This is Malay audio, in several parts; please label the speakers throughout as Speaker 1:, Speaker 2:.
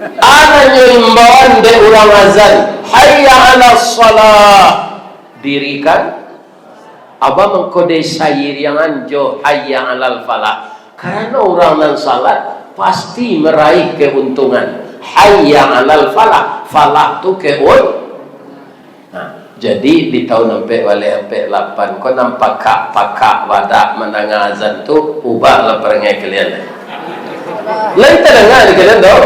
Speaker 1: Ana nyimbauan de urang azan, hayya 'alas shalah. Dirikan Abah mengkode sayir yang anjo hayya 'alal falah. Karena orang nan salat pasti meraih keuntungan. Hayya 'alal falah. Falah tu Nah, jadi di tahun sampai wale sampai 8 kau nampak pakak wadak mendengar azan tu ubah lah perangai kalian. Lain tak dengar kalian tu.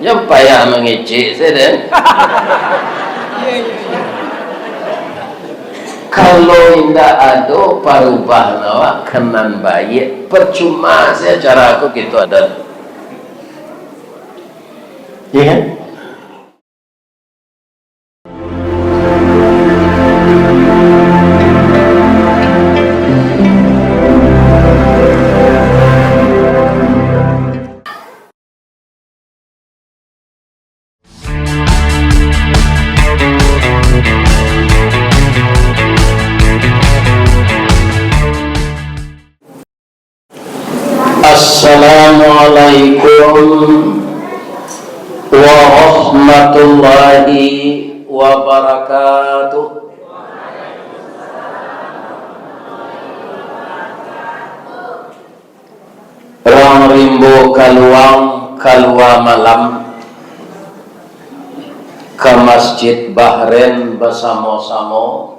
Speaker 1: Yang payah mengecek saya dan. Kalau tidak ada parubah nawa kenan baik, percuma saya cara aku gitu ada. Iya kan? Assalamualaikum warahmatullahi wabarakatuh. Orang rimbo kaluang malam ke Masjid Bahrain bersama-sama.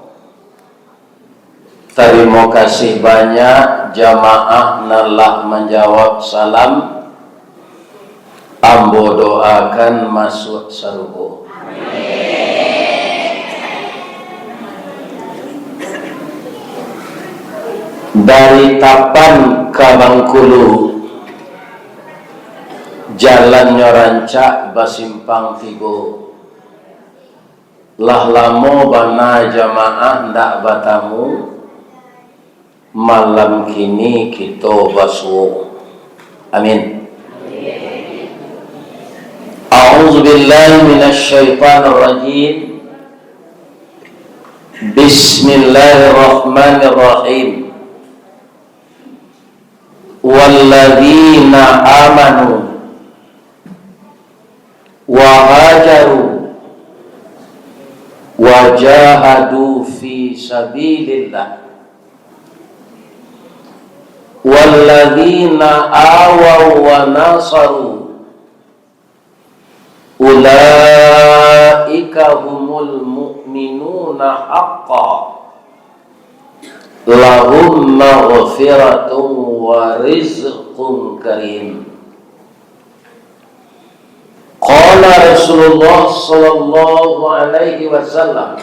Speaker 1: Terima kasih banyak jamaah telah menjawab salam. Ambo doakan masuk surga. Dari Tapan ke Bengkulu, jalannya rancak basimpang tigo. Lah lamo bana jamaah ndak batamu. Malam kini kita basuh. Amin. A'udzubillahi minasyaitonir rajim. Bismillahirrahmanirrahim. Walladzina amanu wa hajaru wa jahadu fi sabilillah. Walladzina awaw wa nasaru ulaika humul mu'minuna haqqan lahum maghfiratun wa rizqun karim. Qala Rasulullah sallallahu alaihi wasallam,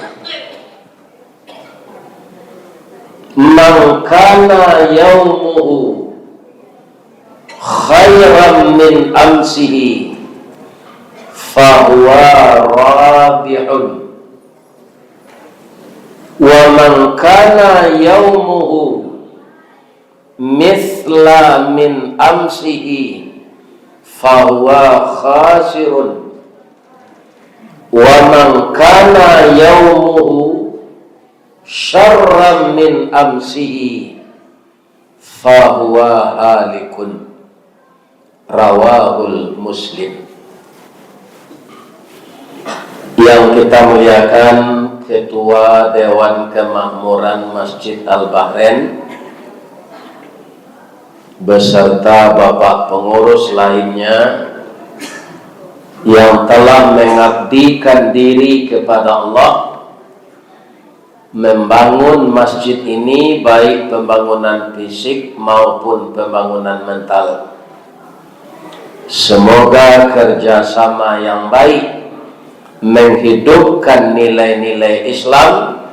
Speaker 1: man kana yaumuhu khairan min amsihi fahuwa rabihun, wa man kana yaumuhu mithla min amsihi fahuwa khasirun, wa man kana yaumuhu syarran min amsihi fahuwa halikun. Rawahul Muslim. Yang kita muliakan Ketua Dewan Kemakmuran Masjid Al-Bahrain beserta Bapak pengurus lainnya yang telah mengabdikan diri kepada Allah membangun masjid ini, baik pembangunan fisik maupun pembangunan mental. Semoga kerjasama yang baik menghidupkan nilai-nilai Islam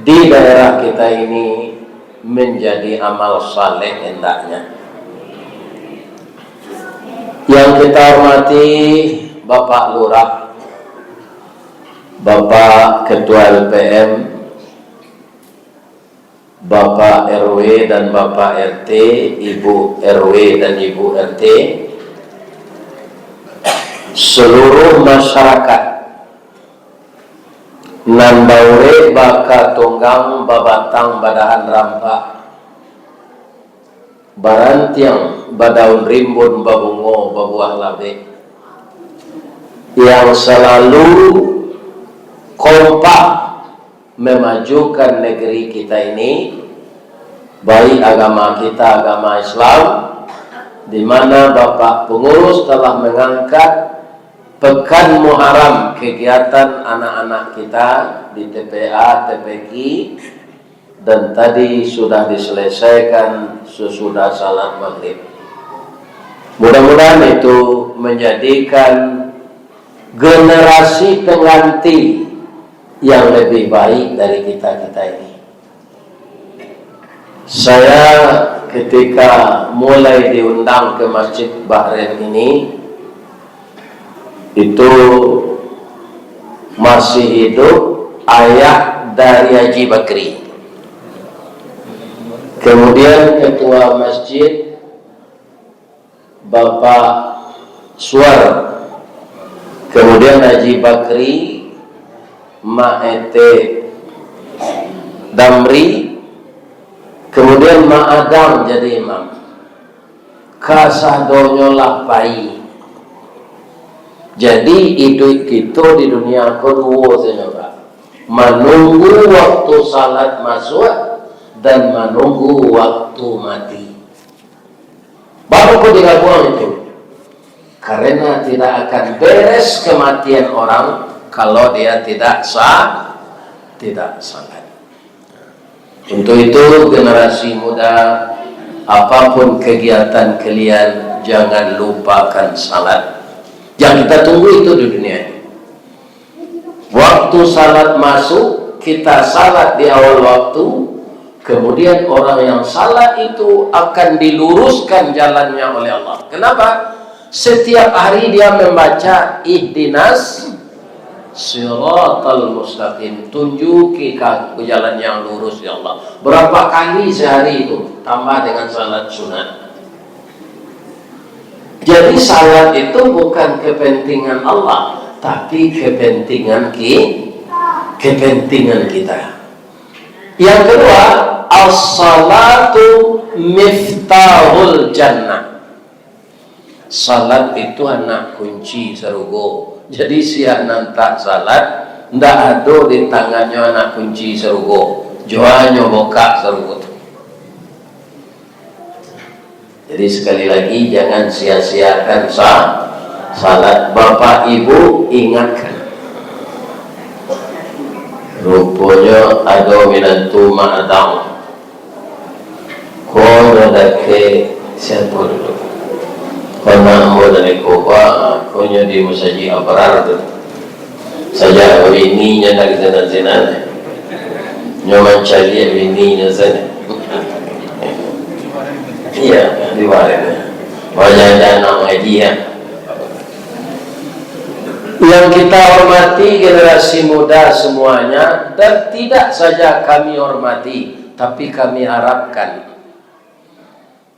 Speaker 1: di daerah kita ini menjadi amal saleh hendaknya. Yang kita hormati Bapak Lurah, Bapak Ketua LPM, Bapak RW dan Bapak RT, Ibu RW dan Ibu RT, seluruh masyarakat nan baure baka tunggang babatang badahan rampak barantiang badaun rimbun babungo babuah labe, yang selalu kompak memajukan negeri kita ini, baik agama kita, agama Islam, di mana Bapak Pengurus telah mengangkat Pekan Muharram, kegiatan anak-anak kita di TPA, TPQ, dan tadi sudah diselesaikan sesudah salat maghrib. Mudah-mudahan itu menjadikan generasi pengganti yang lebih baik dari kita-kita ini. Saya ketika mulai diundang ke Masjid Bahrain ini, itu masih hidup ayah dari Haji Bakri. Kemudian ketua masjid Bapak Suar. Kemudian Haji Bakri, Ma'ete Damri. Kemudian Ma'adam jadi imam. Kasadonyolah pai. Jadi itu di dunia kedua saja, menunggu waktu salat masuk dan menunggu waktu mati. Baru kau tinggal buang itu, karena tidak akan beres kematian orang kalau dia tidak salat. Untuk itu generasi muda, apapun kegiatan kalian, jangan lupakan salat. Yang kita tunggu itu di dunia ini. Waktu salat masuk, kita salat di awal waktu, kemudian orang yang salat itu akan diluruskan jalannya oleh Allah. Kenapa? Setiap hari dia membaca ihdinas siratal mustaqim, tunjuki ke jalan yang lurus ya Allah. Berapa kali sehari itu? Tambah dengan salat sunat. Jadi salat itu bukan kepentingan Allah, tapi kepentingan kita. Yang kedua, as-salatu miftahul jannah. Salat itu anak kunci surga. Jadi siap nantak salat, ndak ada di tangannya anak kunci surga. Joannya boka surga. Jadi sekali lagi jangan sia-siakan salat. Bapak Ibu ingatkan. Rupanya ada minantu ma'adam. Kau ada ke siapa dulu? Karena mau dari koba, kau di musaji abrar tu. Saja wininya dari zina-zina. Nyaman cari wininya sana. Iya, di Bahrain. Banyak anak ngaji ya. Yang kita hormati generasi muda semuanya, dan tidak saja kami hormati, tapi kami harapkan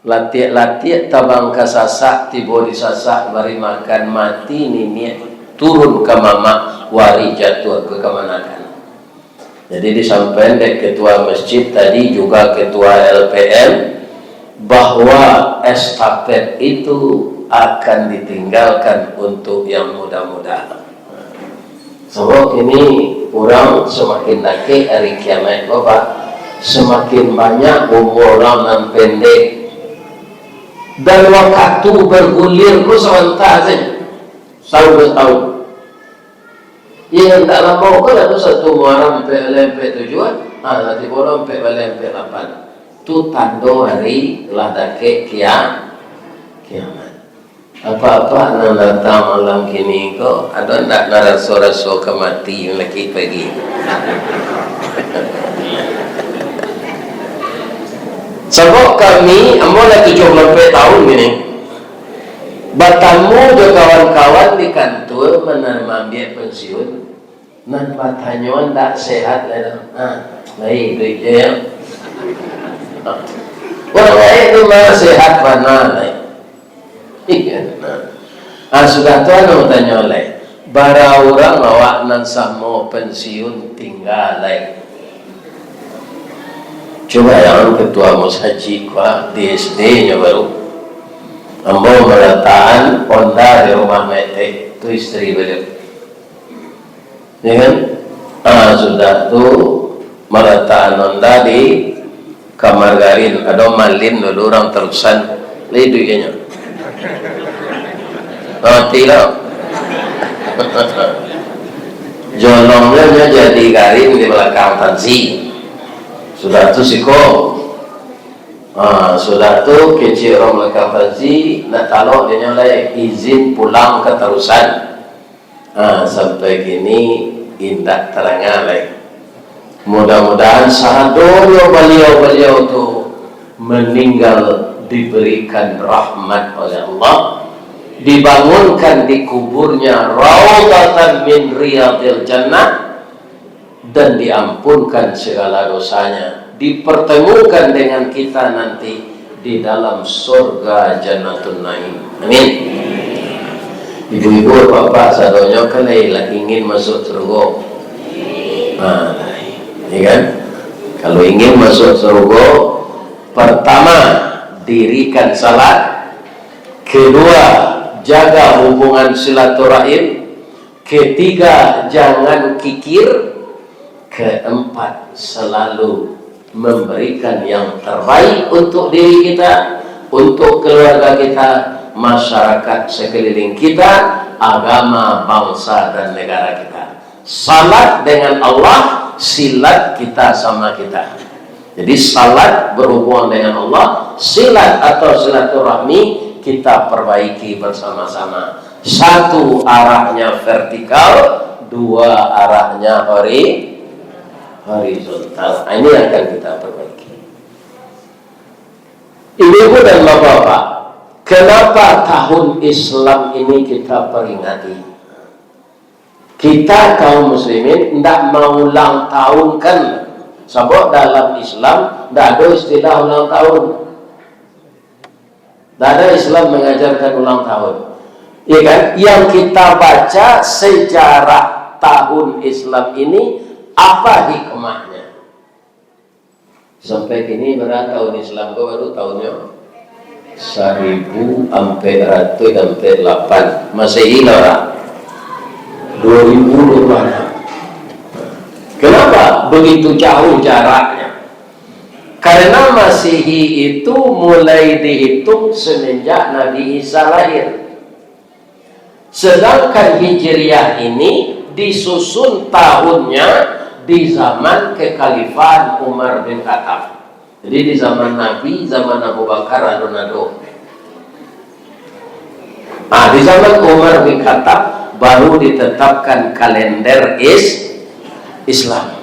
Speaker 1: latiak tabang kasasak tibo disasak bari makan mati nini turun ke mama wari jatuh ke kemanakan. Jadi disampaikan dari ketua masjid tadi juga ketua LPM bahwa estafet itu akan ditinggalkan untuk yang muda-muda. Sebab ini orang semakin laki hari kiamat Bapak, semakin banyak umur orang yang pendek dan waktu bergulir ku sebentar saja, tahun-tahun. Yang tak lama kan ada satu Muharram sampai tujuan, nanti bolong sampai 8. Itu tanda hari ladake kiamat. Apa-apa nak datang malam kini kok ada nak naraso-raso kemati yang lagi pergi. Sebab kami ambil 70 tahun gini, bertemu dengan kawan-kawan di kantor menambil pensiun, nan batanya tak sehat lah. Baik duitnya ya. Orang lain itu mah sehat mana lain. Sudah tuan mau tanya oleh bara orang awak nan sama pensiun tinggal lain. Coba yang ketua Mushaji di SD-nya baru ambo meletakkan Honda di rumah Mete, itu istri beliau, ya kan? Sudah tuh meletakkan Honda di kamar garin, ada malin dulu orang terusan liduknya, tidak, jolongnya jadi garin di belakang taksi. Sudah tuh siko, sudah tuh kecil orang belakang taksi, nak taruh dia nyolai izin pulang keterusan. Sampai gini indah terangnya lagi. Mudah-mudahan sahadonya beliau tuh meninggal diberikan rahmat oleh Allah, dibangunkan di kuburnya raudhatan min riyadil jannah, dan diampunkan segala dosanya, dipertemukan dengan kita nanti di dalam surga Jannatun Naim. Amin. Ibu-ibu, bapak, sadonya kalian ingin masuk surga. Ya kan? Kalau ingin masuk surga, pertama dirikan salat, kedua jaga hubungan silaturahim, ketiga jangan kikir, keempat selalu memberikan yang terbaik untuk diri kita, untuk keluarga kita, masyarakat sekeliling kita, agama, bangsa dan negara kita. Salat dengan Allah, silat kita sama kita. Jadi salat berhubungan dengan Allah, silat atau silaturahmi kita perbaiki bersama-sama. Satu arahnya vertikal, dua arahnya horizontal. Ini yang akan kita perbaiki. Ibu dan bapak, kenapa tahun Islam ini kita peringati? Kita kaum muslimin tidak mau ulang tahun kan? Sebab dalam Islam tidak ada istilah ulang tahun. Tidak ada Islam mengajarkan ulang tahun. Ya kan? Yang kita baca sejarah tahun Islam ini, apa hikmahnya? Sampai kini berapa tahun Islam? Baru tahunnya 1408 Masehi lah, 2026. Kenapa begitu jauh jaraknya? Karena Masehi itu mulai dihitung semenjak Nabi Isa lahir. Sedangkan Hijriah ini disusun tahunnya di zaman kekhalifahan Umar bin Khattab. Jadi di zaman Nabi, zaman Abu Bakar ado-ado. Di zaman Umar bin Khattab baru ditetapkan kalender Islam.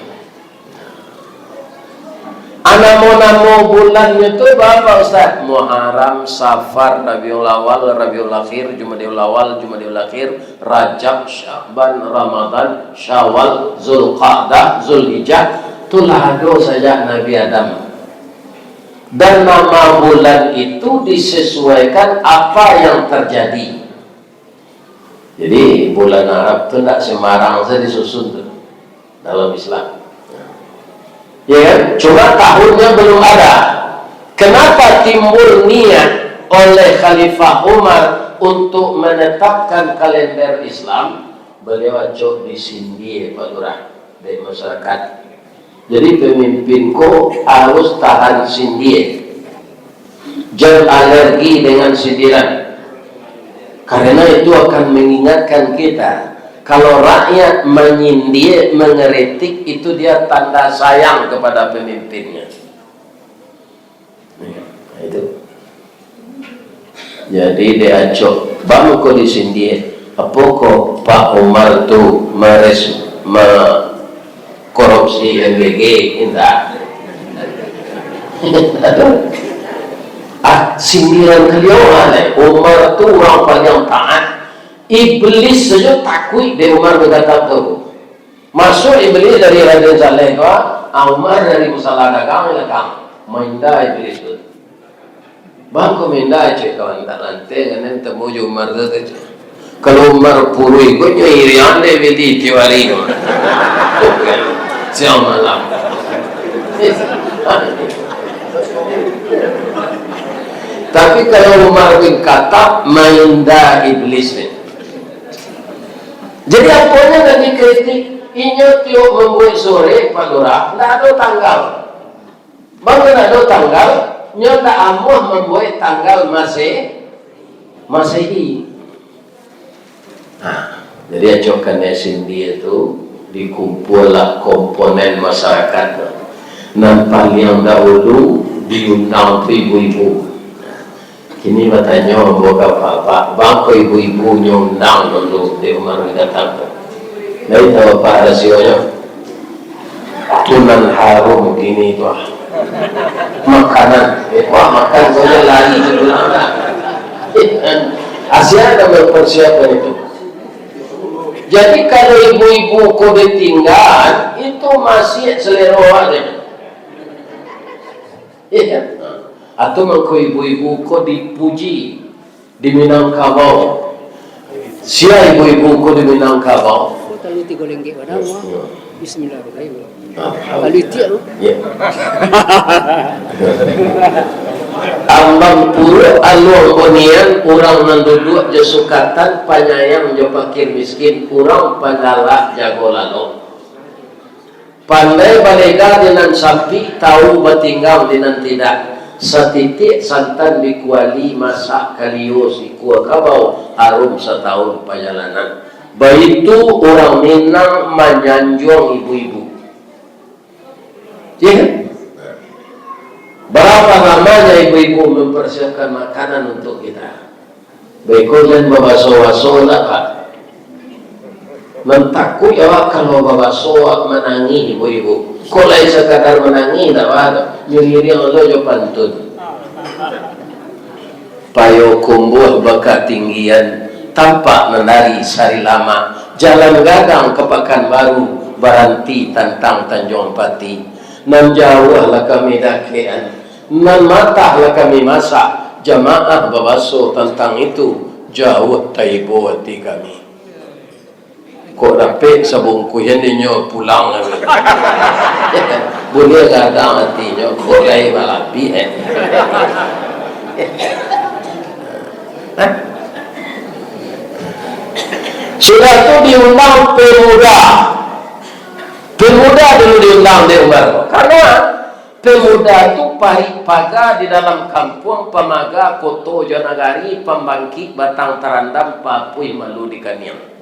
Speaker 1: Namo bulannya itu berapa Ustaz? Muharram, Safar, Rabiul Awal, Rabiul Akhir, Jumadil Awal, Jumadil Akhir, Rajab, Sya'ban, Ramadan, Syawal, Zulqa'dah, Zulhijjah. Itulah saja Nabi Adam. Dan nama bulan itu disesuaikan apa yang terjadi. Jadi bulan Arab itu tidak sembarang saja disusun tuh dalam Islam. Ya, cuma tahunnya belum ada. Kenapa timbul niat oleh Khalifah Umar untuk menetapkan kalender Islam? Beliau acok disindih Pak Lurah dari masyarakat. Jadi pemimpinku harus tahan sindir, jangan alergi dengan sindiran, karena itu akan mengingatkan kita. Kalau rakyat menyindir, mengeritik, itu dia tanda sayang kepada pemimpinnya. Nah, itu. Jadi dia acok, bangku disindir. Apa kok Pak Umar tu korupsi MBG? Tidak. Sindiran beliau ada. Umar tu orang paling taat. Iblis saja takut di Umar berkata tu. Masuk iblis dari Raden Saleh itu, Umar dari musalah dagang lekang. Minda iblis tu. Bangku minda cek kawan tak lantai kan temu jo Umar tu. Kalau Umar puru ikutnya irian deh beti tiwari tu. Siapa malam. Tapi kalau Umar bin Khattab mainda iblis ni. Jadi apanya nak dikritik? Inyo tiup membuat sore palura, tak ada tanggal. Bangga tak ada tanggal, nyo tak amuh membuat tanggal Masehi. Jadi ajokan sindi itu dikumpullah komponen masyarakat. Dan paling dahulu diundang ibu-ibu. Kini bertanya buka apa bangko ibu-ibu nyundang dulu di Umar bin Khattab. Dari tahu apa rasionya? Tunan harum gini tu. Makanan, wah makan saja lari sebelah. Asia ada mempersiapkan itu. Jadi kalau ibu-ibu kau ditinggal, itu masih selera aja. Iya. Atau mengko ibu-ibu kau dipuji di Minangkabau. Sia ibu-ibu kau di Minangkabau.
Speaker 2: Kalau tiga lengket pada Allah. Bismillahirrahmanirrahim. Kalau tiap tu.
Speaker 1: Ya. Ambang pura aluang bonian orang menduduk jasukatan penyayang jo fakir miskin orang pandala jago lalu. Pandai balega dengan sapi tahu bertinggal dengan tidak. Setitik santan dikuali masak kalios ikua kabau harum setahun perjalanan. Begitu orang Minang menyanjung ibu-ibu. Ya? Berapa lamanya ibu-ibu mempersiapkan makanan untuk kita? Baiklah babaso-baso lah Pak. Mentakut ya kalau babaso menangi ibu-ibu. Kalau sekadar menangi tak ada. Nyeri Allah jo pantun. Payo kumbuh bakat tinggian tampak menari sari lama. Jalan gadang ke Pekanbaru berhenti tentang Tanjung Pati. Nan jauhlah kami dakian. Nan matahlah kami masak. Jamaah babaso tentang itu jauh taibo hati kami. Kok dapat sebungkuyan ninyo pulang lagi. Boleh gadang hatinya, boleh balapi Sudah tu diundang pemuda. Pemuda dulu diundang di Umar. Karena pemuda itu paga di dalam kampung pemaga koto Janagari pembangkit batang terandam papui malu di Kaniang.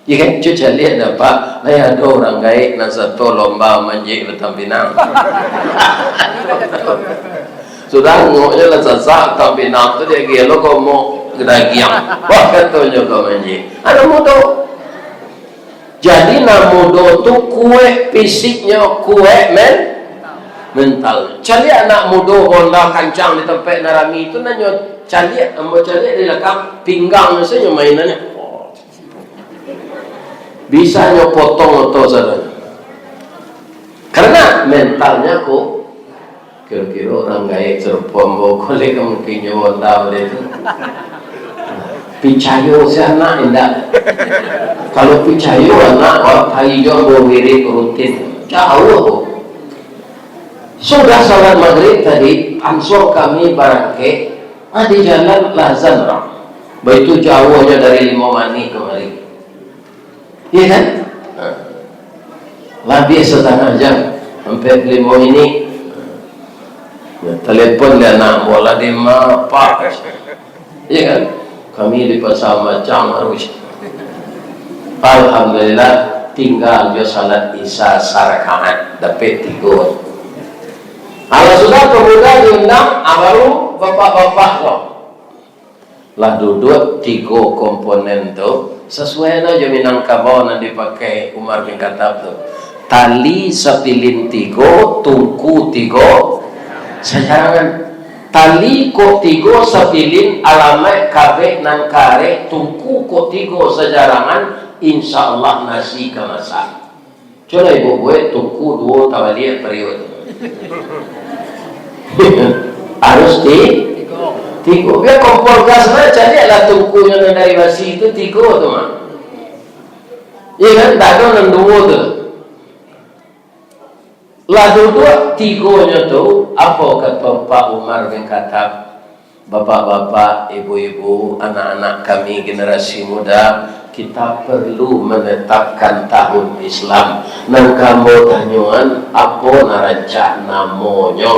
Speaker 1: Ya kan cuci lihat dah Pak, ada orang gaib nak satu lomba manjik Batang Pinang. Sudah ngoknya lah sasak Batang Pinang tu dia gelo kau mau gedagiang. Wah katanya kau manjik. Ada mudo. Jadi nak mudo tu kue fisiknya kue mental. Cari anak mudo Honda kancang di tempat narami itu nanya cari di belakang pinggang saja mainannya. Bisa nyopotong atau saudara. Karena mentalnya kok kira-kira orang gaib serpom boleh mungkin nyawanda itu. Picayo si anak indah. Kalau picayo anak wah hijau bawiri rutin jauh. Sudah salat maghrib tadi ansur kami barangke di jalan Lazan. Begitu jauhnya dari Limomani kemari. Iya kan? Lebih setengah jam sampai Limo ini. Telepon dia nak bola di apa? Iya kan? Kami di pasar macam harus. Alhamdulillah tinggal dia salat isya sarakaat dapat 3. Kalau sudah pemuda diundang, baru bapak-bapak loh. Lah duduk 3 komponen tu. Sesuai aja Minangkabau yang dipakai Umar bin Khattab tu. Tali sepilin 3, tungku 3, sejarangan. Tali kok 3 sepilin alamat kabeh nan kare, tungku kok 3 sejarangan. Insyaallah nasi kemasak. Coba ibu buat tungku 2 tawaliat period. Harus 3. Biar kompor gas mana carilah tungkunya dari basi itu 3 tu mah. Iya kan tak ada 2 tu. Lah dua tigonya tu apa kata Pak Umar bin Khattab, bapak-bapak, ibu-ibu, anak-anak kami generasi muda, kita perlu menetapkan tahun Islam. Nang kamu tanyuan apa narancak namanya?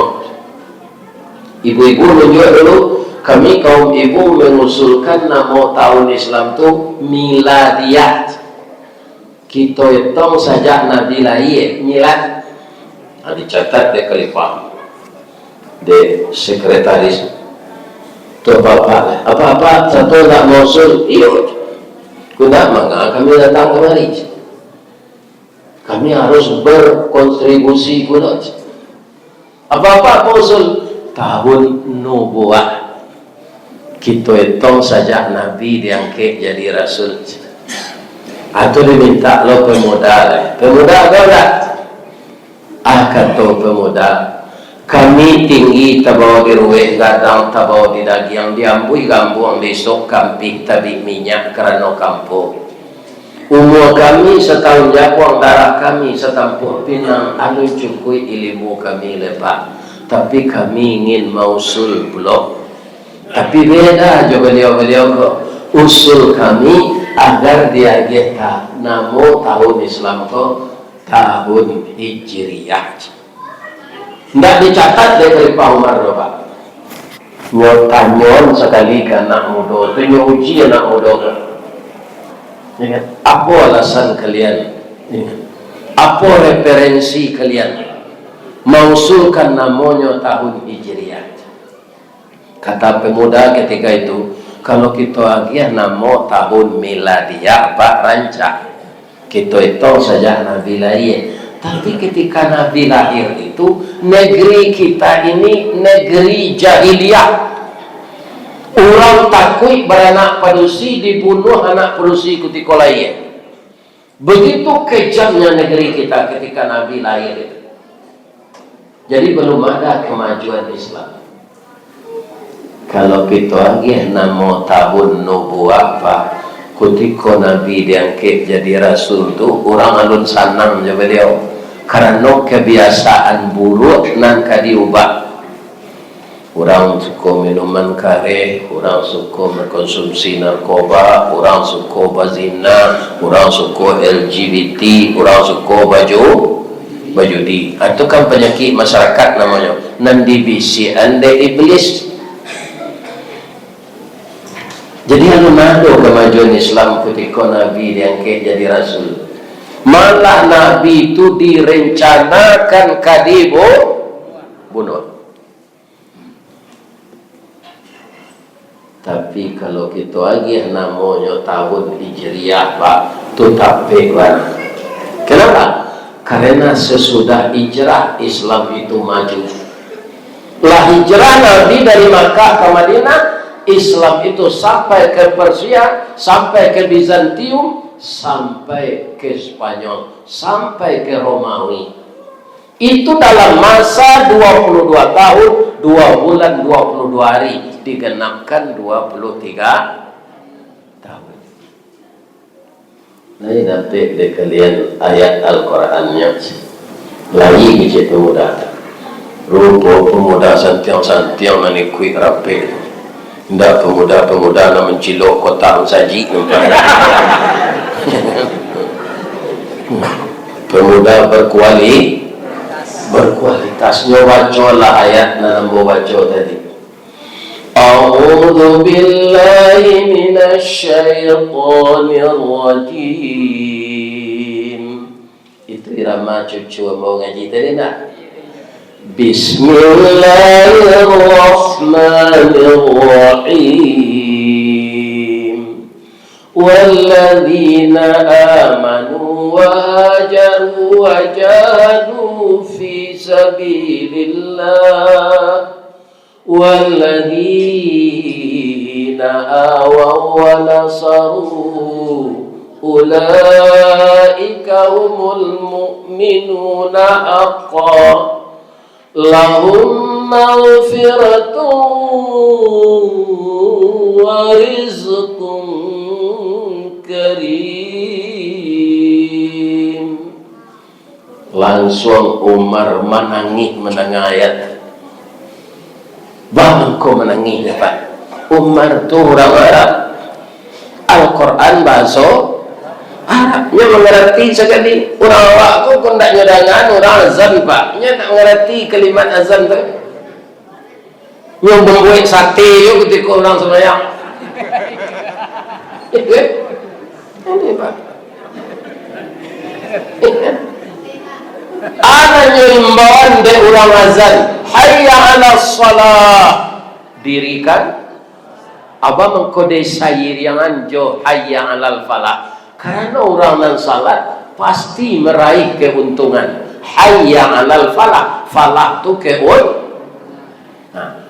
Speaker 1: Ibu-ibu menunjuk dulu, kami kaum ibu mengusulkan nama tahun Islam tu Miladiyah. Kita hitung saja Nabi lahir milad. Dicatat di Khalifah, di sekretaris tu apa-apa satu tak mausul iyo guna maka kami datang kemari, kami harus berkontribusi guna apa-apa mausul tahun nubuah. Kita hitung saja Nabi diangkat jadi Rasul atau diminta lo pemuda kau tak? Kata pemuda, kami tinggi tabawa di ruwet gadang, tabawa di dagiang, diambui gambuang besok kampik tabi minyak kerana kampung. Umur kami setahun japuang, darah kami setampuk pinang, anu cukui ilmu kami lepak. Tapi kami ingin mausul blok. Tapi beda aja beliau-beliau kok. Usul kami agar dia kita namo tahun Islam kok tahun Hijriyah. Tidak dicatat dari Pak Umar doa. Pak. Nyotanyon sekali ke anak muda, itu nyuji anak muda. Ingat, apa alasan kalian? Ingat, apa referensi kalian? Mausulkan namanya tahun Hijriyah. Kata pemuda ketika itu, kalau kita agih nama tahun Miladiyah, Pak rancak. Kita hitung saja Nabi lahir. Tapi ketika Nabi lahir itu, negeri kita ini negeri jahiliyah. Orang takut beranak padusi, dibunuh anak padusi ketika lahir. Begitu kejamnya negeri kita ketika Nabi lahir itu. Jadi belum ada kemajuan Islam. Kalau kita agih nama tahun nubuah Pak, ketika Nabi diangkat jadi Rasul tu orang alun sanang je beliau karena kebiasaan buruk nan diubah. Orang suka minuman kare, orang suka mengkonsumsi narkoba, orang suka bazina, orang suka LGBT, orang suka baju di. Itu kan penyakit masyarakat namanya. Nan dibisi ande iblis. Jadi anu nado kemajuan Islam ketika Nabi diangkat jadi Rasul. Malah Nabi itu direncanakan kadibo bunuh. Tapi kalau kita lagi namanya tahun Hijriyah Pak, itu tapi kan. Kenapa? Karena sesudah hijrah Islam itu maju. Lah hijrah Nabi dari Makkah ke Madinah, Islam itu sampai ke Persia, sampai ke Bizantium, sampai ke Spanyol, sampai ke Romawi. Itu dalam masa 22 tahun, 2 bulan, 22 hari, digenapkan 23 tahun. Nah, ini nanti di kalian ayat Al-Qurannya lagi biji pemuda. Rupa pemuda santiang-santiang nani kuih rapi. Tidak pemuda-pemuda nak mencilok kotak saji. Pemuda berkualitasnya bacalah ayat dalam baca tadi. A'udzu billahi minasy syaithanir rajim. Itu irama cucu mau ngaji tadi nak? Bismillahirrahmanirrahim. والذين آمنوا وهاجروا وجاهدوا في سبيل الله والذين آووا ونصروا أولئك هم المؤمنون حقا لهم مغفرة ورزق كريم. Langsung Umar menangis menangayat. Bang kau menangis Pak. Umar tu orang Arab. Al-Quran bahasa Arabnya mengerti sekali. Orang awak tu kau tak nyodangan orang azan Pak. Nya tak mengerti kalimat azan tu. Yang membuat sate yo ketika orang sembahyang. Ini Pak. Ana himbauan dari orang azan, hayya 'alas shalah. Dirikan Abah mengkode sayir yang anjo hayya 'alal falah. Karena orang nan salat pasti meraih keuntungan. Hayya 'alal falah. Falah tu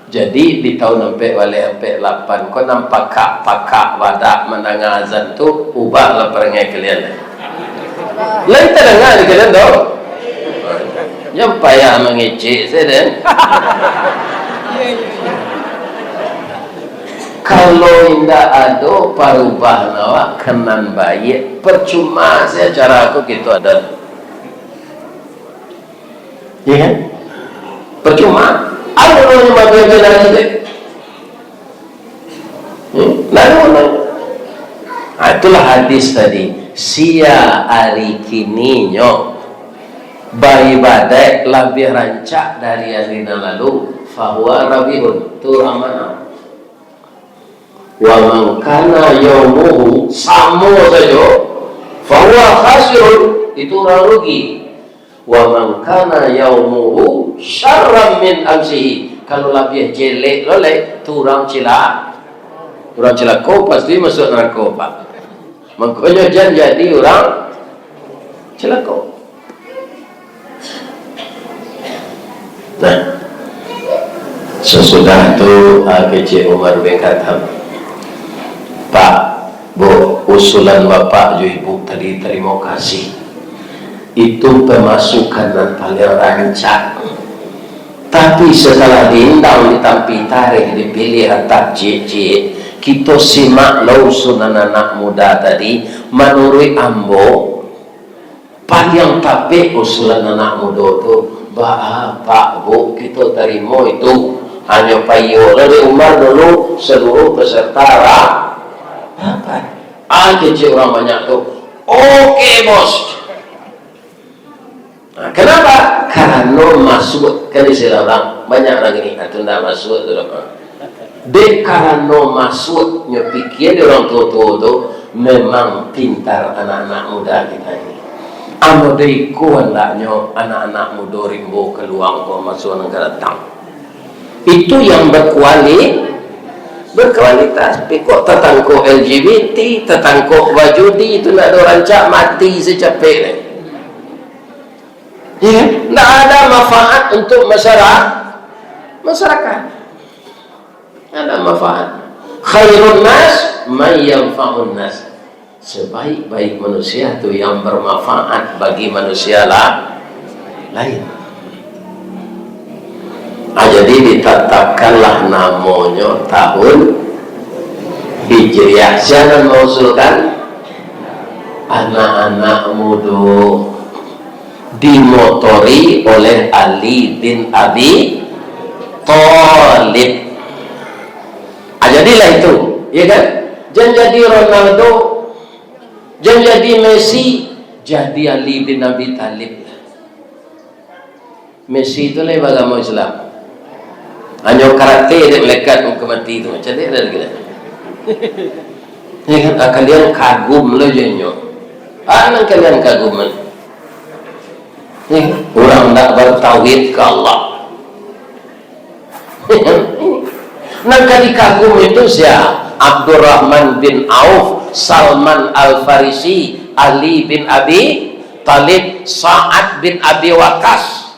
Speaker 1: jadi di tahun sampai balik sampai 8 kau nampak pakak wadak menangah azan tu ubahlah perangai kalian. Lain tak dengar kalian tu. Yang payah mengecek saya dan. Kalau tidak ada parubah nawak kenan baik percuma saya cara aku gitu ada. Ya kan? Percuma. Apa namanya bagi lagi deh? Lalu, itulah hadis tadi. Sia hari kini nyo bayi badai lebih rancak dari hari lalu. Fahuwa rabihun tu ramana. Wa man kana yaumuhu samo saja. Fahuwa khasirun itu orang rugi. Wa man kana yaumuhu syarram min amsihi. Kalau lebih jelek lolek tu orang cilak. Orang celaka pasti masuk neraka Pak. Makanya jangan jadi orang celaka. Nah, sesudah itu KC Umar bin Khattab, Pak, Bu, usulan Bapak jo Ibu tadi terima kasih. Itu pemasukan yang paling rancak. Tapi setelah diundang ditampi tarik dipilih atas jejak, kita simak lausunan anak muda tadi. Menurut ambo paling tapi usulan anak muda tu Pak Bu kita terima itu hanya payo dari Umar dulu seluruh peserta rapat. Kecil orang banyak tu oke bos. Nah, kenapa? Karena masuk kan istilah orang banyak lagi ni atau tidak masuk tu dek karena masuk nyepikir orang tua tu memang pintar anak-anak muda kita ini. Amo dei ko hendaknya anak-anak muda rimbo keluang ko masuk negara datang. Itu yang berkualitas. Tapi kok tetangko LGBT, tetangko wajudi itu nak ada rancak mati secapek ni. Ya, tidak ada manfaat untuk masyarakat. Ada manfaat. Khairun nas man yanfa'un nas. Sebaik-baik manusia itu yang bermanfaat bagi manusia lain. Jadi ditetapkanlah namanya tahun Hijriah. Jangan mengusulkan anak-anak muda dimotori oleh Ali bin Abi Thalib. Jadilah itu, ya kan? Jangan jadi Ronaldo, jangan jadi Messi, jadi Ali bin Abi Thalib. Messi itu lah agama Islam. Hanya karate dia melekat muka mati itu macam dia ada gitu. Ya kan? Kalian kagum lah jenyo. Kalian kagum. Orang tak bertauhid ke Allah. Nak dikagum itu siapa? Abdurrahman bin Auf, Salman Al-Farisi, Ali bin Abi Thalib, Sa'ad bin Abi Waqqas,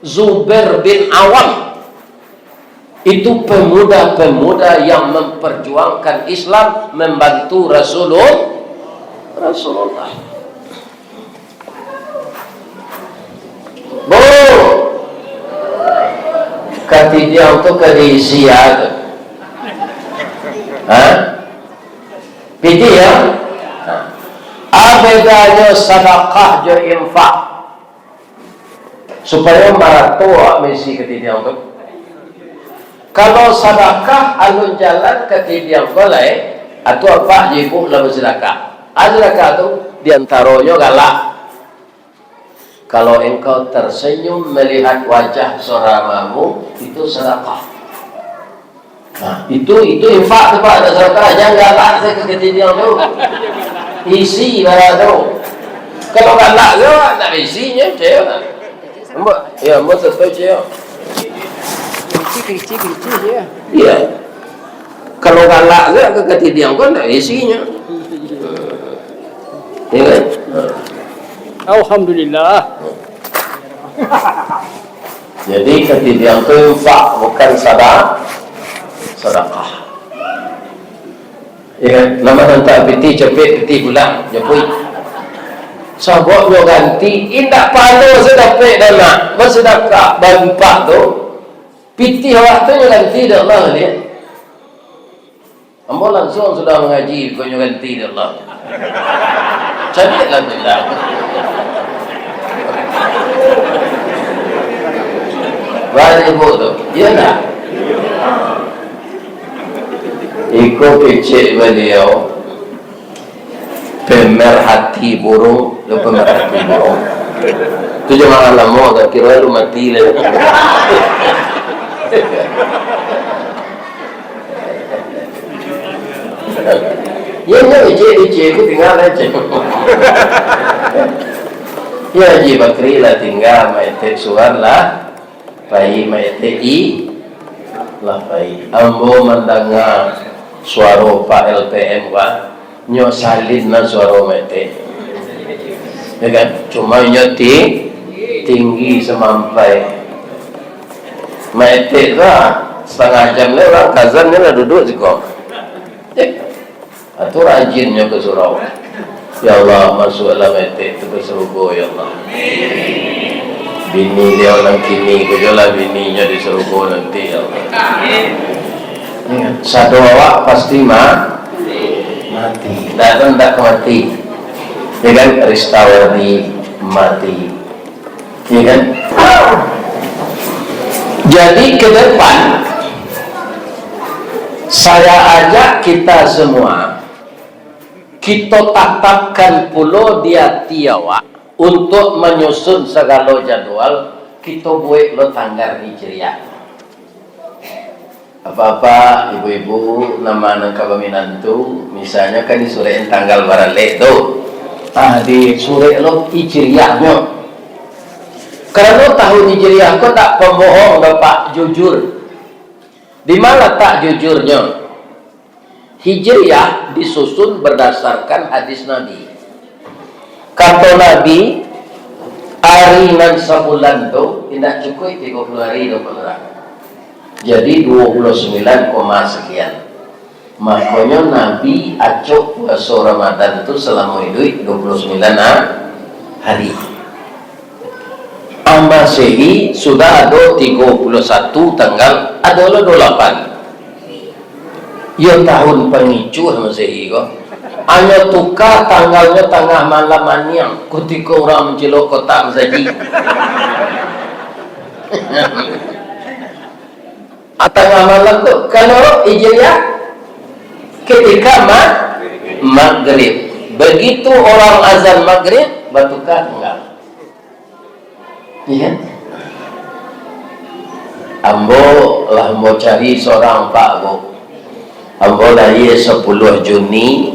Speaker 1: Zubair bin Awam. Itu pemuda-pemuda yang memperjuangkan Islam, membantu Rasulullah. Kati dia untuk kedisian. Pidi ya. Bedanya sedekah jo infak. supaya maratua misi ketidiang tu. Kalau sedekah alun jalan ketidiang boleh, atau apa jibu lalu sedekah. Sedekah tu diantaranya galak. Kalau engkau tersenyum melihat wajah saudaramu, itu sedekah. Nah, itu infak tu Pak, ada sedekah. Jangan galak saya ketidiang tu. Isi barang tu. Kalau galak tu nak isinya cek. Mbak, ya mbak sesuai cek.
Speaker 2: Kericik ya.
Speaker 1: Iya. Kalau galak ke ketidiang kan tak isinya. Ya kan?
Speaker 2: Alhamdulillah.
Speaker 1: Jadi ketidiang itu infak bukan sedekah. Ya kan? Nama nanti piti cepet piti pulang jepui. Sabotnya ganti indak pahala sedapet dana bersedekah bagi pak tu. Piti waktunya ganti dah Allah dia. Ambo langsung sudah mengaji kau ganti dah Allah. Cantiklah bilang. Baik ibu tu, ya tak? Ikut kecil beliau, pemerhati burung, lu pemerhati burung. Tu jangan lama, tak kira lu mati lah. Ya ije aku tinggal aja. Ya ije bakri lah tinggal maite suar lah, pai maite i lah pai. Ambo mendengar suara Pak LPM wa nyo salin na suara maite. Ya kan? Cuma nyo tinggi semampai. Maite lah setengah jam le orang kazan ni lah duduk siko. Atau rajinnya ke surau. Ya Allah, masuklah maite tu ke surga ya Allah. Bini dia orang kini, kejolah bininya di surga nanti ya Allah. Satu awak pasti mati. Dan tak mati. Ya kan? Ristawari mati. Ya kan? Jadi ke depan saya ajak kita semua, kita tatapkan pulau dia tiawa untuk menyusun segala jadwal. Kita buat lo tanggal hijriah. Apa-apa ibu-ibu nama nangka peminantu, misalnya kan disuruhin tanggal barale tu. Di sore lo hijriahnya. Karena tahun hijriah kau tak pembohong Bapak, jujur. Di mana tak jujurnya? Hijriah disusun berdasarkan hadis Nabi. Kata Nabi, hari nan sebulan tu tidak cukup 30 hari 20 hari. Jadi 29, sekian. Makanya Nabi acok puasa Ramadan itu selama hidup 29 hari. Masehi sudah ada 31 tanggal, ada 28. Ya tahun pengicu Masehi kok. Hanya tukar tanggalnya tengah malam maniang ketika orang menjelok kotak saji. Tengah malam tu kalau hijriah ketika maghrib. Begitu orang azan maghrib bertukar tanggal. Iya. Ambo cari seorang Pak Bu. Ambo lahir 10 Juni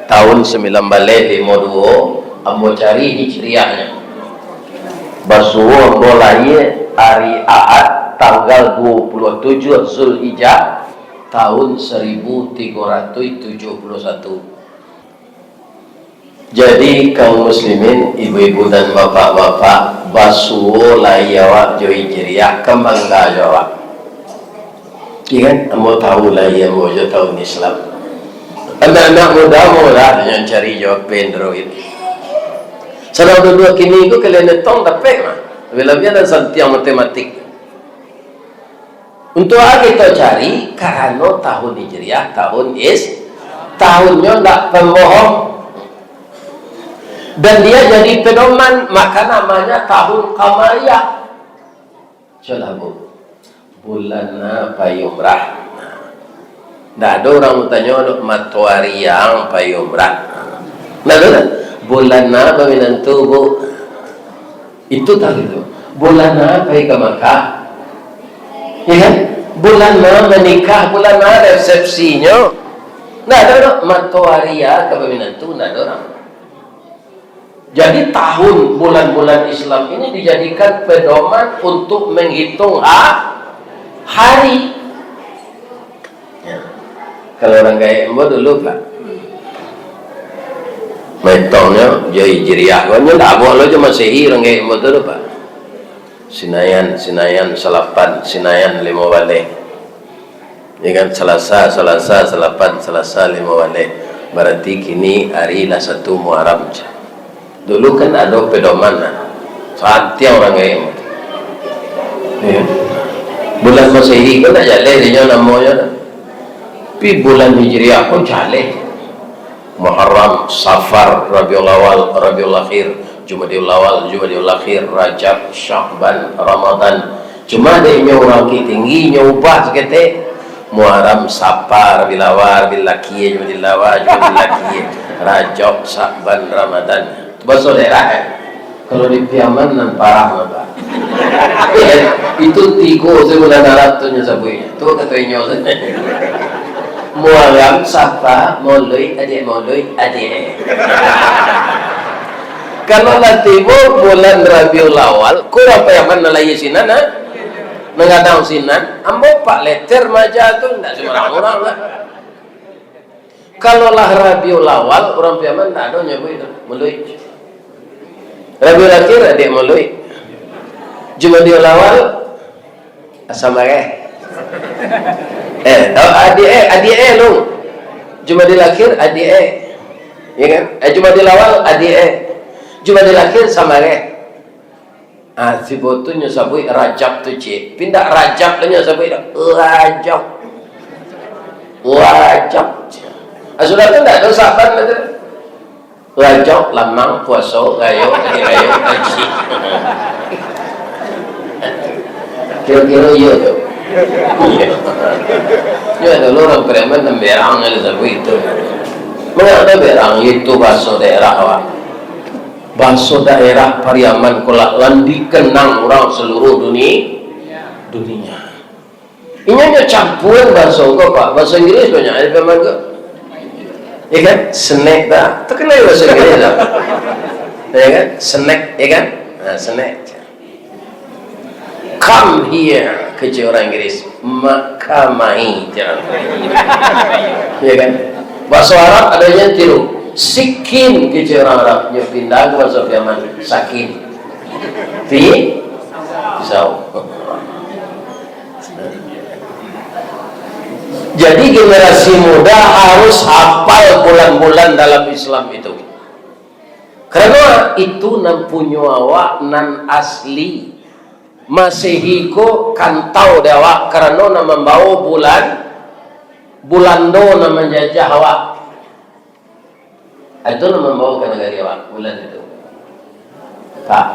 Speaker 1: tahun 1952. Ambo cari hijriahnya. Basuh ambo lahir hari Ahad tanggal 27 Zulhijjah tahun 1371. Jadi kaum muslimin, ibu-ibu dan bapak-bapak, basuh layawak jo hijriah kembang jawab. Iya kan? Kamu tahu lah ya mau jo tahun Islam. Anak-anak muda mula yang cari jawab Android. Salah dua kini itu kalian tong tapi mah. Lebih-lebih dan santiang matematik. Untuk apa kita cari? Karena tahun hijriah, tahunnya tidak pembohong. Dan dia jadi pedoman, maka namanya tahun Qamariyah. Coba Bu, bulan payumrah. Nggak ada orang tanya untuk matuari yang payumrah. Nggak ada. Bulan apa menentu Bu? Itu tadi itu. Bulan apa ke Makkah? Ya kan? Bulan menikah, bulan resepsinya. Nggak ada matuaria ke menentu, nggak ada orang. Jadi tahun bulan-bulan Islam ini dijadikan pedoman untuk menghitung hari. Ya. Kalau orang kayak Mbak dulu Pak, metongnya jadi hijriah, kan tak boleh cuma Masehi orang kayak Mbak dulu Pak. Sinayan salapan, Sinayan 5 balik. Ya kan Selasa salapan, Selasa 5 balik. Berarti kini hari lah 1 Muharram. Dulu kan ada pedoman saatnya orang kayak ya. Bulan Masehi kan tak jalan dia namanya, tapi bulan Hijriah pun jalan. Muharram, Safar, Rabiul Awal, Rabiul Akhir, Jumadil Awal, Jumadil Akhir, Rajab, Sya'ban, Ramadan. Cuma adanya orang tinggi nyoba seketik Muharram, Safar, Rabiul Awal, Rabiul Akhir, Jumadil Awal, Jumadil Akhir, Rajab, Sya'ban, Ramadan. Bahasa daerah ya. Kalau di Piaman nan parah Pak. Ya, itu tigo sebulan Arab tu nyasabunya. Tu katanya Muharram, Safar, Maulid, adik. Kalau lah tiba bulan Rabiul Awal, kurang Piaman nalai sinan mengadang sinan, ambo pak letter maja tu ndak sembarang orang lah. Kalau lah Rabiul Awal, orang Piaman tak ada nyabu itu, Maulid. Rabiul Akhir adik Maulid. Jumadil Awal asal marah. Adik lu. Jumadil Akhir adik. Ya kan? Jumadil Awal adik. Jumadil Akhir samare. Si botunya sabui Rajab tu cik. Pindah Rajab nya sabui Rajab. Sudah tu tak ada sahabat betul. Rajab lamang puasa gayo haji. Kira-kira iya tu. Ya dulu orang Preman dan berang seperti itu. Mengapa berang itu bahasa daerah awak? Bahasa daerah Pariaman Kolakan dikenang orang seluruh dunia. Ini hanya campuran bahasa kau Pak. Bahasa Inggris banyak ada Pariaman kau. Ya kan? Snack dah. Terkenal bahasa Inggris dah. Ya kan? Snack, ya kan? Nah, snack. Come here, kerja orang Inggris. Makamai, jangan. Ya kan? Bahasa Arab adanya tiru. Sikin, kerja orang Arab. Dia pindah ke bahasa Yaman. Sakin. Pisau. Jadi generasi muda harus hafal bulan-bulan dalam Islam itu. Karena itu nan punya awak nan asli. Masehiko kantau dewa karena nan membawa bulan do nan menjajah awak. Itu nan membawa ke negara awak bulan itu. Pak,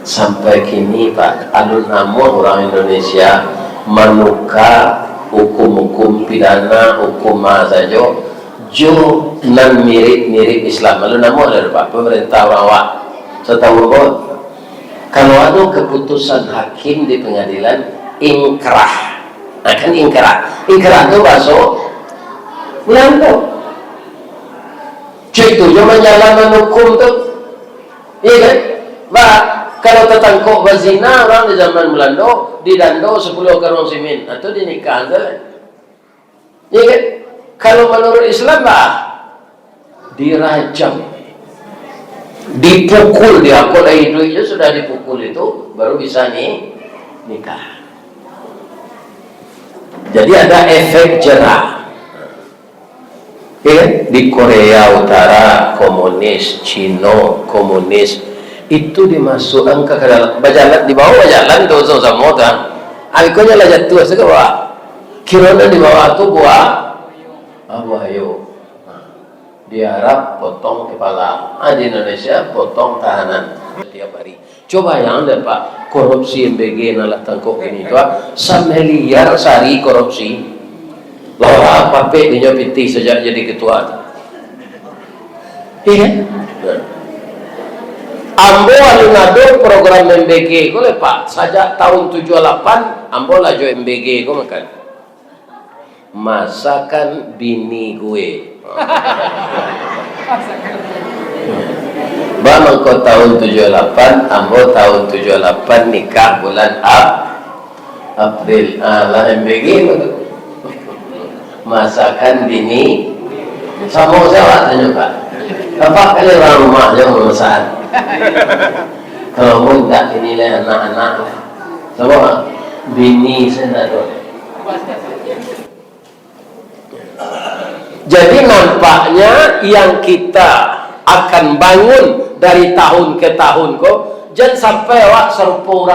Speaker 1: sampai kini Pak, alun namun orang Indonesia manuka hukum-hukum pidana, hukum saja jo nan mirip Islam. Lalu namun ada Pak pemerintah awak setahu bahwa kalau ada keputusan hakim di pengadilan ingkrah, akan ingkrah itu bahasa Belanda. Itu cuma jalan hukum tu, iya kan? Pak, kalau tertangkap berzina orang di zaman Belanda didando 10 karung simen atau dinikah saja. Ya kan? Kalau menurut Islam dirajam, dipukul dia, kalau hidupnya sudah dipukul itu baru bisa nikah. Jadi ada efek jerah. Ya kan? Di Korea Utara komunis, Cina komunis. Itu dimasukkan ke dalam bajalan, di bawah bajalan tu sama kan. Alikonya lah jatuh ke bawah. Kirana di bawah tu buah ayo. Di Arab potong kepala, di Indonesia potong tahanan setiap hari. Coba yang ada Pak, korupsi MBG nalah tangkok ini tu semiliar sehari korupsi lawa papek dia piti sejak jadi ketua iya ambo alu ngado program MBG ko lepak sejak tahun 78 ambo lajo MBG ko makan masakan bini gue Bang kau tahun 78, ambo tahun 78 nikah bulan April. Lah MBG masakan bini sama saya tanya Pak. Apa kali orang rumah yang memasak? Kalau pun tak inilah anak-anak. Sama bini saya tak. Jadi nampaknya yang kita akan bangun dari tahun ke tahun kok jangan sampai awak serupa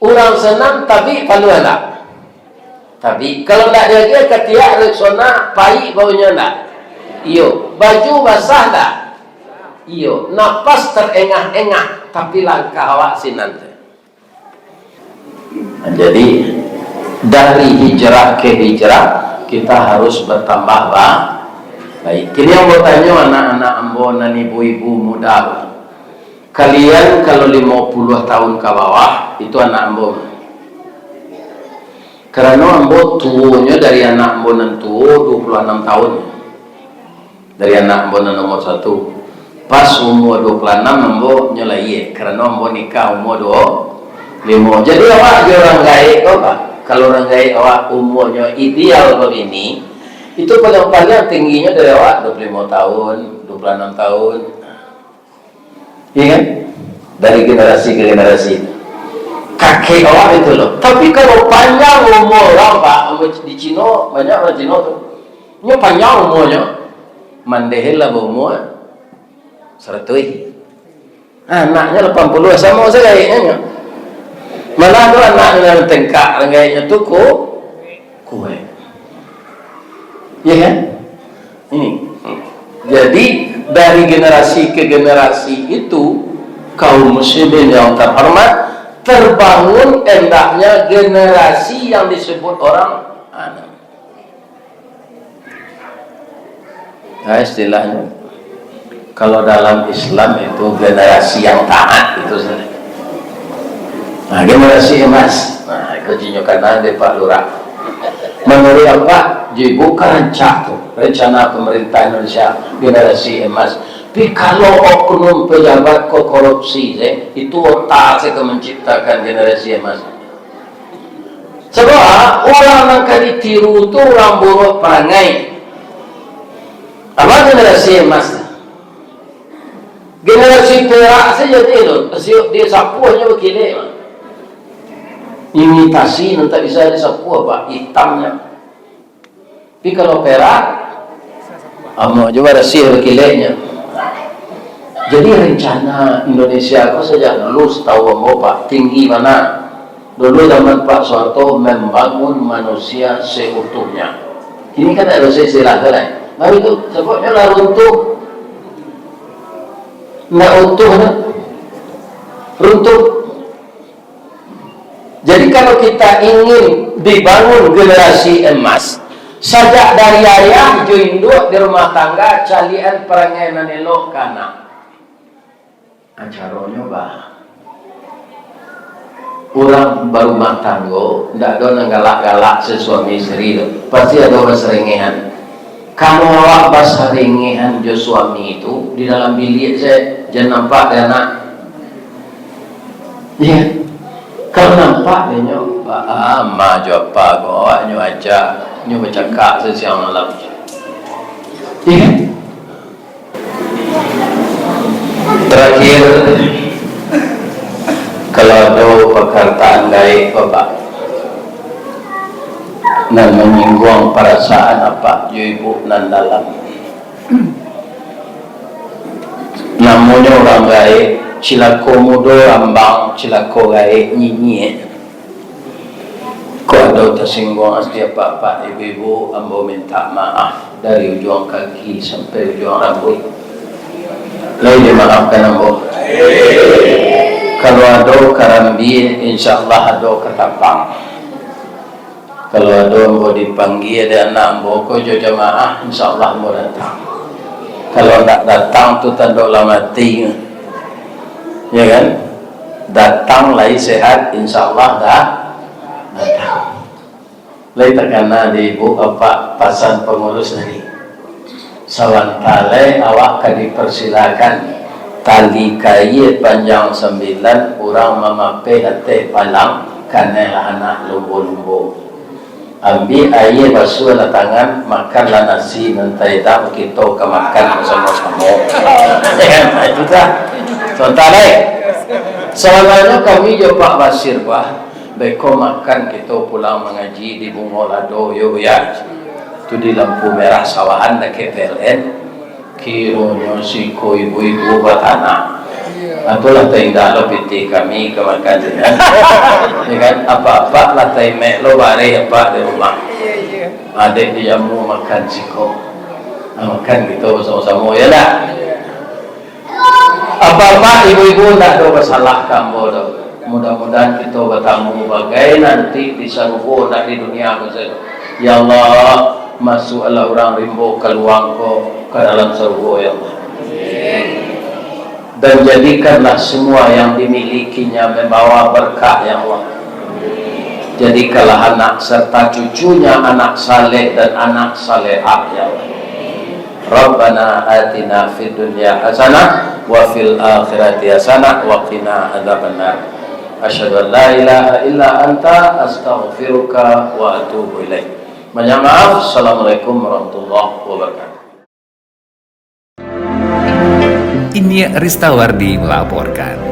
Speaker 1: orang senam tapi palu tak tapi kalau tak ada ketiak reksona pai baunya tak iyo baju basah tak iyo napas terengah-engah tapi langkah awak sinante. Jadi dari hijrah ke hijrah kita harus bertambah baik. Kini yang mau tanya anak-anak ambo dan ibu-ibu muda, kalian kalau 50 tahun ke bawah itu anak ambo. Karena ambo tuanya dari anak ambo nan tua 26 tahun. Dari anak ambo nan nomor 1. Pas umur 26 ambo nyolai karena ambo nikah umur 25. Jadi awak orang gaib kau Pak. Kalau orang gaib awak umurnya ideal begini. Itu paling tingginya dari awak 25 tahun, 26 tahun. Iya kan? Dari generasi ke generasi. Kakek awak itu loh. Tapi kalau panjang umur orang Pak, di Cina banyak orang Cina tuh. Ini panjang umurnya. Mandehel lah umur 100. Anaknya 80 sama saya kayaknya. Mana tuh anak yang tengkak kayaknya tuh kue. Ya kan? Ini. Jadi dari generasi ke generasi itu kaum muslimin yang terhormat terbangun hendaknya generasi yang disebut orang anak. Nah, istilahnya kalau dalam Islam itu generasi yang taat itu saja. Nah, generasi emas. Nah, kejinyukan ada Pak Lurah. Menurut apa? Jadi bukan rencana pemerintah Indonesia generasi emas. Tapi kalau oknum pejabat korupsi, itu otak saya menciptakan generasi emas. Sebab orang yang kali tiru itu orang buruk perangai. Apa generasi emas? Generasi perak saja dia sapuanya begini. Imitasi nanti bisa disapu apa hitamnya. Tapi kalau perak mau coba rasih kilenya. Jadi rencana Indonesia kok saja dulu setahu mau Pak tinggi mana dulu zaman Pak Soeharto membangun manusia seutuhnya. Ini kan ada istilah kan? Lalu itu sebutnya lah runtuh, nggak utuh, runtuh. Jadi kalau kita ingin dibangun generasi emas, sejak dari ayah induk di rumah tangga calian perangai nanelo kana. Acaranya bah. Orang baru rumah tanggo, ndak ada yang galak-galak sesuami istri itu. Pasti ada orang serengehan. Kamu awak pas serengehan jo suami itu di dalam bilik saya jangan nampak dia anak. Iya. Yeah. Kalau nampak dia nyoba, ma jawab kau aja, nyoba cakap sesiang malam. Iya. Terakhir, kalau ada perkataan baik Bapak dan menyinggung perasaan apa ibu nan dalam. Namanya orang baik. Cilako mudo rambang, cilako gae nyinyi. Kau ada tersinggung setiap bapak ibu-ibu, ambo minta maaf dari ujung kaki sampai ujung rambut. Lalu dimaafkan ambo. Kalau ada karambi, insyaallah ada ketapang. Kalau ada mau dipanggil ada anak boko jo jamaah, insyaallah mau datang. Kalau tak datang tu tanda lah mati, ya kan? Datang lagi sehat, insyaallah dah datang. Lagi terkena di ibu apa pasan pengurus dari sawan tale awak kan dipersilakan tali kayu panjang 9 orang memape hati palang karena anak lumbu-lumbu. Ambil air basuh lah tangan, makanlah nasi nanti dah kita ke makan bersama-sama. Itu dah. Contoh lain. Selama kami jo Pak Basir bah, beko makan kita pulang mengaji di Bungolado yo ya. Tu di lampu merah sawahan dekat PLN. Kironya si ko ibu-ibu batana. Itulah tenda lo piti kami ke makan dengan. Dengan apa-apa lah mek lo bare apa di rumah. Adik dia mau makan siko. Makan kita bersama-sama ya dah. Apa-apa ibu-ibu tak ada masalah kamu dah. Mudah-mudahan kita bertamu bagai nanti di surga dan di dunia besar. Ya Allah, masuklah orang rimbo keluar ke dalam surga ya Allah. Dan jadikanlah semua yang dimilikinya membawa berkah ya Allah. Jadikanlah anak serta cucunya anak saleh dan anak salehah ya Allah. Rabbana atina fid dunya hasanah wa fil akhirati hasanah wa qina adzabannar. Asyhadu an la ilaha illa anta astaghfiruka wa atubu ilaik. Banyak maaf. Assalamualaikum warahmatullahi wabarakatuh.
Speaker 3: Ini Ristawardi melaporkan.